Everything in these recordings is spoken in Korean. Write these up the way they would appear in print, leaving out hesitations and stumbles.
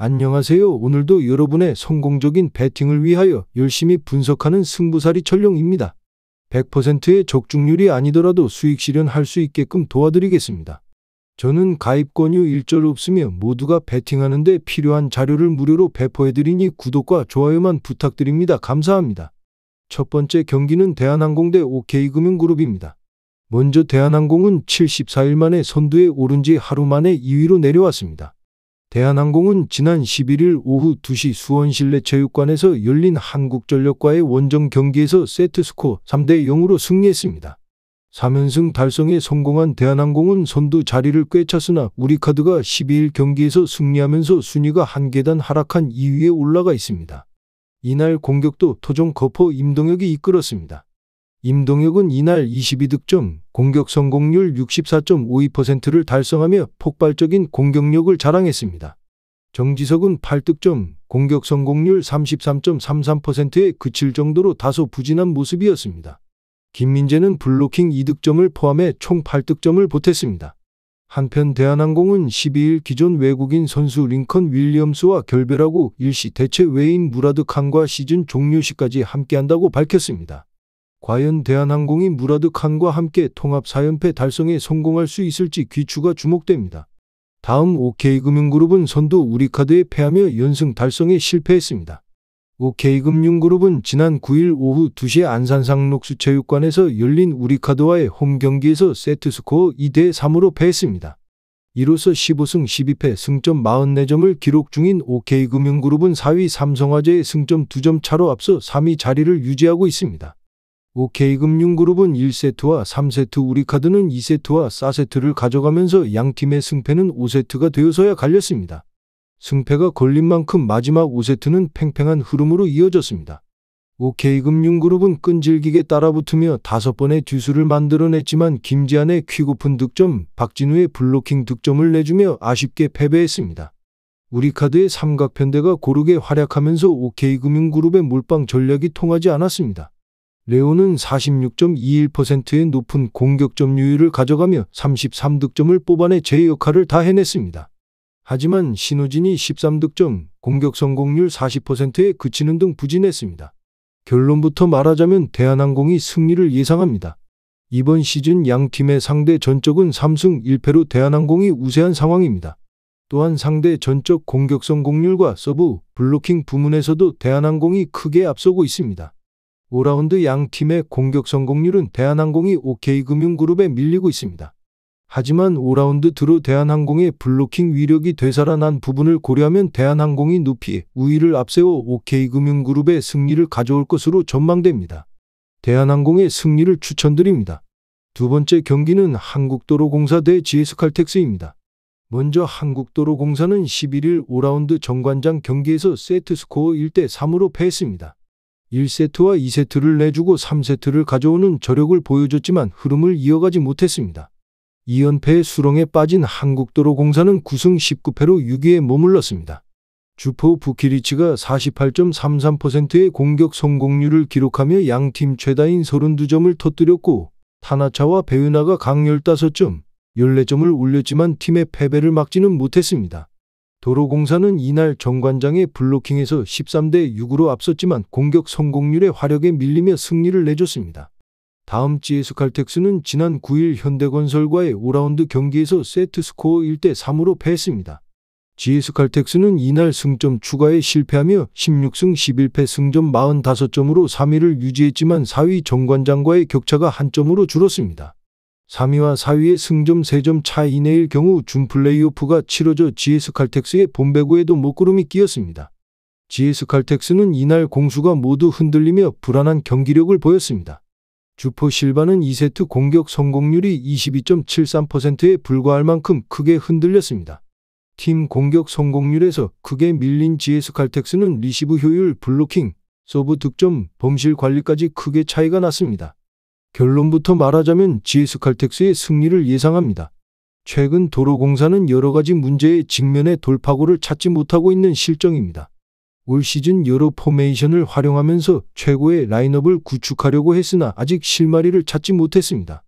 안녕하세요. 오늘도 여러분의 성공적인 배팅을 위하여 열심히 분석하는 승부사리 천룡입니다. 100%의 적중률이 아니더라도 수익 실현할 수 있게끔 도와드리겠습니다. 저는 가입 권유 일절 없으며 모두가 배팅하는 데 필요한 자료를 무료로 배포해드리니 구독과 좋아요만 부탁드립니다. 감사합니다. 첫 번째 경기는 대한항공 대 OK금융그룹입니다. 먼저 대한항공은 74일 만에 선두에 오른 지 하루 만에 2위로 내려왔습니다. 대한항공은 지난 11일 오후 2시 수원실내체육관에서 열린 한국전력과의 원정 경기에서 세트스코어 3대 0으로 승리했습니다. 3연승 달성에 성공한 대한항공은 선두 자리를 꿰찼으나 우리카드가 12일 경기에서 승리하면서 순위가 한 계단 하락한 2위에 올라가 있습니다. 이날 공격도 토종 거포 임동혁이 이끌었습니다. 임동혁은 이날 22득점, 공격 성공률 64.52%를 달성하며 폭발적인 공격력을 자랑했습니다. 정지석은 8득점, 공격 성공률 33.33%에 그칠 정도로 다소 부진한 모습이었습니다. 김민재는 블로킹 2득점을 포함해 총 8득점을 보탰습니다. 한편 대한항공은 12일 기존 외국인 선수 링컨 윌리엄스와 결별하고 일시 대체 외인 무라드 칸과 시즌 종료 시까지 함께한다고 밝혔습니다. 과연 대한항공이 무라드 칸과 함께 통합 4연패 달성에 성공할 수 있을지 귀추가 주목됩니다. 다음 OK금융그룹은 선두 우리카드에 패하며 연승 달성에 실패했습니다. OK금융그룹은 지난 9일 오후 2시 안산상 녹수체육관에서 열린 우리카드와의 홈 경기에서 세트스코어 2대 3으로 패했습니다. 이로써 15승 12패 승점 44점을 기록 중인 OK금융그룹은 4위 삼성화재의 승점 2점 차로 앞서 3위 자리를 유지하고 있습니다. OK금융그룹은 1세트와 3세트 우리카드는 2세트와 4세트를 가져가면서 양팀의 승패는 5세트가 되어서야 갈렸습니다. 승패가 걸린 만큼 마지막 5세트는 팽팽한 흐름으로 이어졌습니다. OK금융그룹은 끈질기게 따라붙으며 5번의 듀스를 만들어냈지만 김지한의 퀵오픈 득점, 박진우의 블로킹 득점을 내주며 아쉽게 패배했습니다. 우리카드의 삼각편대가 고르게 활약하면서 OK금융그룹의 몰빵 전략이 통하지 않았습니다. 레오는 46.21%의 높은 공격 점유율을 가져가며 33득점을 뽑아내 제 역할을 다 해냈습니다. 하지만 신우진이 13득점, 공격 성공률 40%에 그치는 등 부진했습니다. 결론부터 말하자면 대한항공이 승리를 예상합니다. 이번 시즌 양팀의 상대 전적은 3승 1패로 대한항공이 우세한 상황입니다. 또한 상대 전적 공격 성공률과 서브, 블로킹 부문에서도 대한항공이 크게 앞서고 있습니다. 5라운드 양팀의 공격 성공률은 대한항공이 OK금융그룹에 밀리고 있습니다. 하지만 5라운드 들어 대한항공의 블로킹 위력이 되살아난 부분을 고려하면 대한항공이 높이 우위를 앞세워 OK금융그룹의 승리를 가져올 것으로 전망됩니다. 대한항공의 승리를 추천드립니다. 두 번째 경기는 한국도로공사 대 GS칼텍스입니다. 먼저 한국도로공사는 11일 5라운드 정관장 경기에서 세트스코어 1대 3으로 패했습니다. 1세트와 2세트를 내주고 3세트를 가져오는 저력을 보여줬지만 흐름을 이어가지 못했습니다. 2연패의 수렁에 빠진 한국도로공사는 9승 19패로 6위에 머물렀습니다. 주포 부키리치가 48.33%의 공격 성공률을 기록하며 양팀 최다인 32점을 터뜨렸고 타나차와 배은하가 각 15점, 14점을 올렸지만 팀의 패배를 막지는 못했습니다. 도로공사는 이날 정관장의 블로킹에서 13대 6으로 앞섰지만 공격 성공률의 화력에 밀리며 승리를 내줬습니다. 다음 GS칼텍스는 지난 9일 현대건설과의 5라운드 경기에서 세트스코어 1대 3으로 패했습니다. GS칼텍스는 이날 승점 추가에 실패하며 16승 11패 승점 45점으로 3위를 유지했지만 4위 정관장과의 격차가 한 점으로 줄었습니다. 3위와 4위의 승점 3점 차 이내일 경우 준 플레이오프가 치러져 GS칼텍스의 본배구에도 먹구름이 끼었습니다. GS칼텍스는 이날 공수가 모두 흔들리며 불안한 경기력을 보였습니다. 주포 실바는 2세트 공격 성공률이 22.73%에 불과할 만큼 크게 흔들렸습니다. 팀 공격 성공률에서 크게 밀린 GS칼텍스는 리시브 효율, 블로킹, 서브 득점, 범실 관리까지 크게 차이가 났습니다. 결론부터 말하자면 GS칼텍스의 승리를 예상합니다. 최근 도로공사는 여러 가지 문제에 직면해 돌파구를 찾지 못하고 있는 실정입니다. 올 시즌 여러 포메이션을 활용하면서 최고의 라인업을 구축하려고 했으나 아직 실마리를 찾지 못했습니다.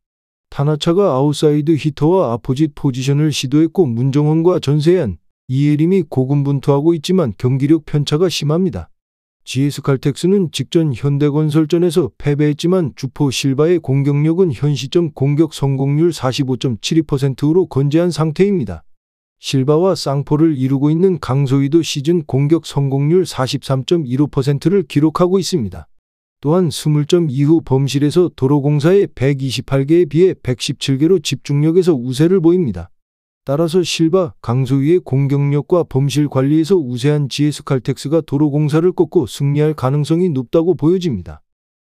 타나차가 아웃사이드 히터와 아포짓 포지션을 시도했고 문정원과 전세현, 이예림이 고군분투하고 있지만 경기력 편차가 심합니다. GS칼텍스는 직전 현대건설전에서 패배했지만 주포 실바의 공격력은 현 시점 공격 성공률 45.72%로 건재한 상태입니다. 실바와 쌍포를 이루고 있는 강소희도 시즌 공격 성공률 43.15%를 기록하고 있습니다. 또한 20점 이후 범실에서 도로공사의 128개에 비해 117개로 집중력에서 우세를 보입니다. 따라서 실바, 강소희의 공격력과 범실 관리에서 우세한 GS칼텍스가 도로공사를 꺾고 승리할 가능성이 높다고 보여집니다.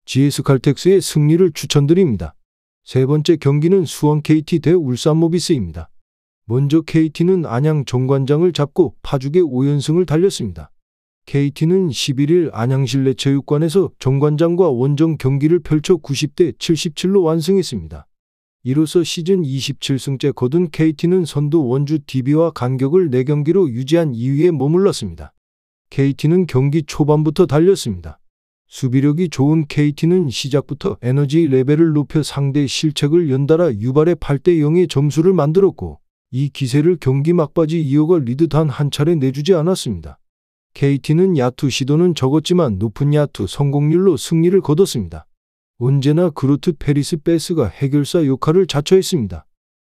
GS칼텍스의 승리를 추천드립니다. 세 번째 경기는 수원 KT 대 울산 모비스입니다. 먼저 KT는 안양 정관장을 잡고 파죽의 5연승을 달렸습니다. KT는 11일 안양실내체육관에서 정관장과 원정 경기를 펼쳐 90대 77로 완승했습니다. 이로써 시즌 27승째 거둔 KT는 선두 원주 DB와 간격을 4경기로 유지한 2위에 머물렀습니다. KT는 경기 초반부터 달렸습니다. 수비력이 좋은 KT는 시작부터 에너지 레벨을 높여 상대 실책을 연달아 유발해 8대 0의 점수를 만들었고 이 기세를 경기 막바지 이어가 리드 단 한 차례 내주지 않았습니다. KT는 야투 시도는 적었지만 높은 야투 성공률로 승리를 거뒀습니다. 언제나 그루트 페리스 베스가 해결사 역할을 자처했습니다.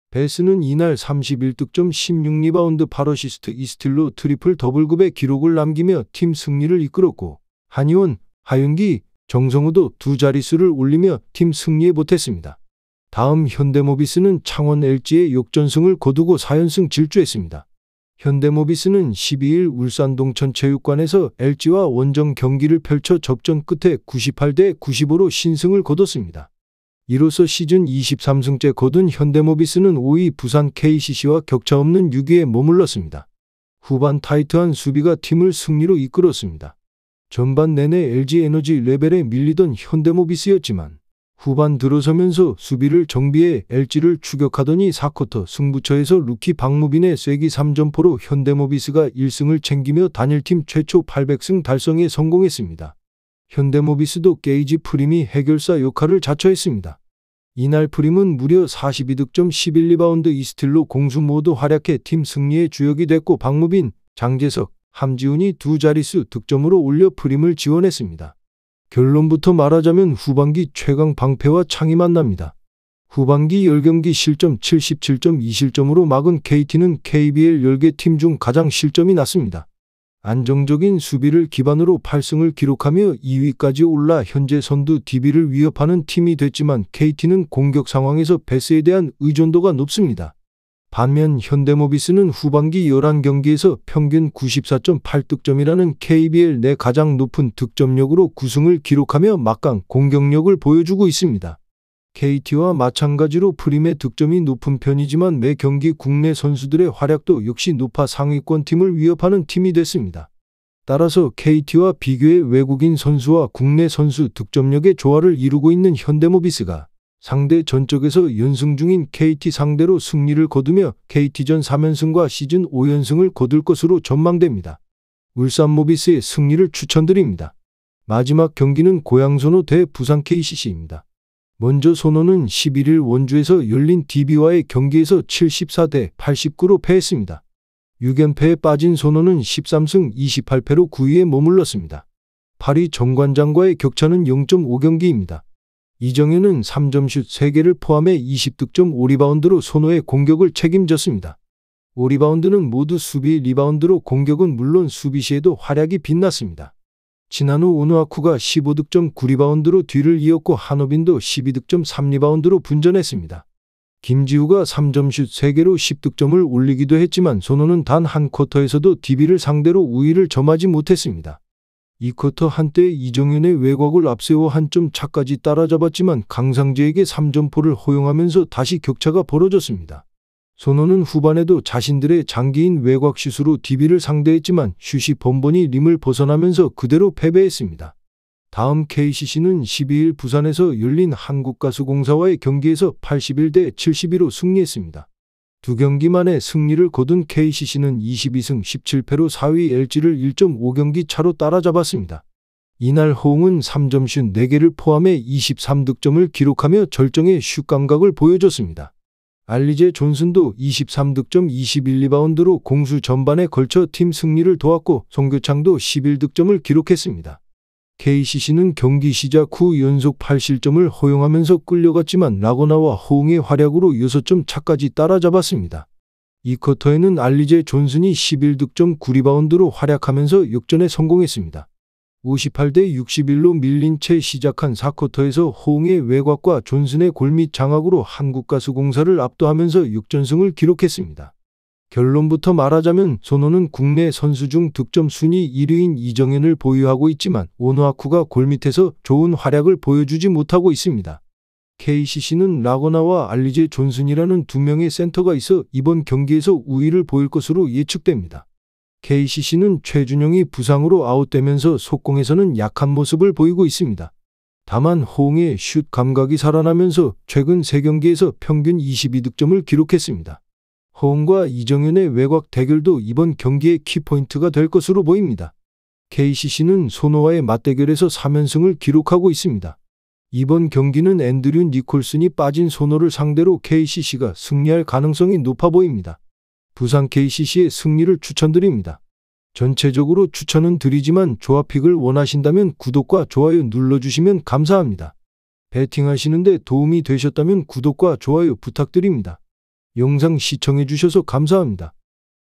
베스는 이날 31득점 16리바운드 8어시스트 2스틸로 트리플 더블급의 기록을 남기며 팀 승리를 이끌었고 한희원, 하윤기, 정성우도 두 자릿수를 올리며 팀 승리에 보탰습니다. 다음 현대모비스는 창원 LG의 역전승을 거두고 4연승 질주했습니다. 현대모비스는 12일 울산 동천체육관에서 LG와 원정 경기를 펼쳐 접전 끝에 98대 95로 신승을 거뒀습니다. 이로써 시즌 23승째 거둔 현대모비스는 5위 부산 KCC와 격차 없는 6위에 머물렀습니다. 후반 타이트한 수비가 팀을 승리로 이끌었습니다. 전반 내내 LG에너지 레벨에 밀리던 현대모비스였지만 후반 들어서면서 수비를 정비해 LG를 추격하더니 4쿼터 승부처에서 루키 박무빈의 쐐기 3점포로 현대모비스가 1승을 챙기며 단일팀 최초 800승 달성에 성공했습니다. 현대모비스도 게이지 프림이 해결사 역할을 자처했습니다. 이날 프림은 무려 42득점 11리바운드 2스틸로 공수 모두 활약해 팀 승리의 주역이 됐고 박무빈, 장재석, 함지훈이 두 자릿수 득점으로 올려 프림을 지원했습니다. 결론부터 말하자면 후반기 최강 방패와 창이 만납니다. 후반기 10경기 실점 77.2실점으로 막은 KT는 KBL 10개 팀 중 가장 실점이 낮습니다. 안정적인 수비를 기반으로 8승을 기록하며 2위까지 올라 현재 선두 DB를 위협하는 팀이 됐지만 KT는 공격 상황에서 패스에 대한 의존도가 높습니다. 반면 현대모비스는 후반기 11경기에서 평균 94.8득점이라는 KBL 내 가장 높은 득점력으로 9승을 기록하며 막강 공격력을 보여주고 있습니다. KT와 마찬가지로 프림의 득점이 높은 편이지만 매 경기 국내 선수들의 활약도 역시 높아 상위권 팀을 위협하는 팀이 됐습니다. 따라서 KT와 비교해 외국인 선수와 국내 선수 득점력의 조화를 이루고 있는 현대모비스가 상대 전적에서 연승 중인 KT 상대로 승리를 거두며 KT전 3연승과 시즌 5연승을 거둘 것으로 전망됩니다. 울산 모비스의 승리를 추천드립니다. 마지막 경기는 고양선호 대 부산 KCC입니다. 먼저 선호는 11일 원주에서 열린 DB와의 경기에서 74대 89로 패했습니다. 6연패에 빠진 선호는 13승 28패로 9위에 머물렀습니다. 8위 정관장과의 격차는 0.5경기입니다. 이정현은 3점슛 3개를 포함해 20득점 5리바운드로 선호의 공격을 책임졌습니다. 5리바운드는 모두 수비 리바운드로 공격은 물론 수비 시에도 활약이 빛났습니다. 진한우 오누아쿠가 15득점 9리바운드로 뒤를 이었고 한호빈도 12득점 3리바운드로 분전했습니다. 김지우가 3점슛 3개로 10득점을 올리기도 했지만 선호는 단 한 쿼터에서도 DB를 상대로 우위를 점하지 못했습니다. 2쿼터 한때 이정현의 외곽을 앞세워 한 점 차까지 따라잡았지만 강상재에게 3점포를 허용하면서 다시 격차가 벌어졌습니다. 선호는 후반에도 자신들의 장기인 외곽슛으로 DB를 상대했지만 슛이 번번이 림을 벗어나면서 그대로 패배했습니다. 다음 KCC는 12일 부산에서 열린 한국가스공사와의 경기에서 81대 72로 승리했습니다. 두 경기 만에 승리를 거둔 KCC는 22승 17패로 4위 LG를 1.5경기 차로 따라잡았습니다. 이날 허웅은 3점슛 4개를 포함해 23득점을 기록하며 절정의 슛 감각을 보여줬습니다. 알리제 존슨도 23득점 21리바운드로 공수 전반에 걸쳐 팀 승리를 도왔고 송교창도 11득점을 기록했습니다. KCC는 경기 시작 후 연속 8실점을 허용하면서 끌려갔지만 라거나와 호응의 활약으로 6점 차까지 따라잡았습니다. 이 쿼터에는 알리제 존슨이 11득점 9리바운드로 활약하면서 역전에 성공했습니다. 58대 61로 밀린 채 시작한 4쿼터에서 호응의 외곽과 존슨의 골밑 장악으로 한국가스공사를 압도하면서 역전승을 기록했습니다. 결론부터 말하자면 손호는 국내 선수 중 득점 순위 1위인 이정현을 보유하고 있지만 오누아쿠가 골밑에서 좋은 활약을 보여주지 못하고 있습니다. KCC는 라거나와 알리제 존슨이라는 두 명의 센터가 있어 이번 경기에서 우위를 보일 것으로 예측됩니다. KCC는 최준영이 부상으로 아웃되면서 속공에서는 약한 모습을 보이고 있습니다. 다만 호응의 슛 감각이 살아나면서 최근 3경기에서 평균 22득점을 기록했습니다. 호응과 이정현의 외곽 대결도 이번 경기의 키포인트가 될 것으로 보입니다. KCC는 손호와의 맞대결에서 3연승을 기록하고 있습니다. 이번 경기는 앤드류 니콜슨이 빠진 손호를 상대로 KCC가 승리할 가능성이 높아 보입니다. 부산 KCC의 승리를 추천드립니다. 전체적으로 추천은 드리지만 조합픽을 원하신다면 구독과 좋아요 눌러주시면 감사합니다. 배팅하시는데 도움이 되셨다면 구독과 좋아요 부탁드립니다. 영상 시청해주셔서 감사합니다.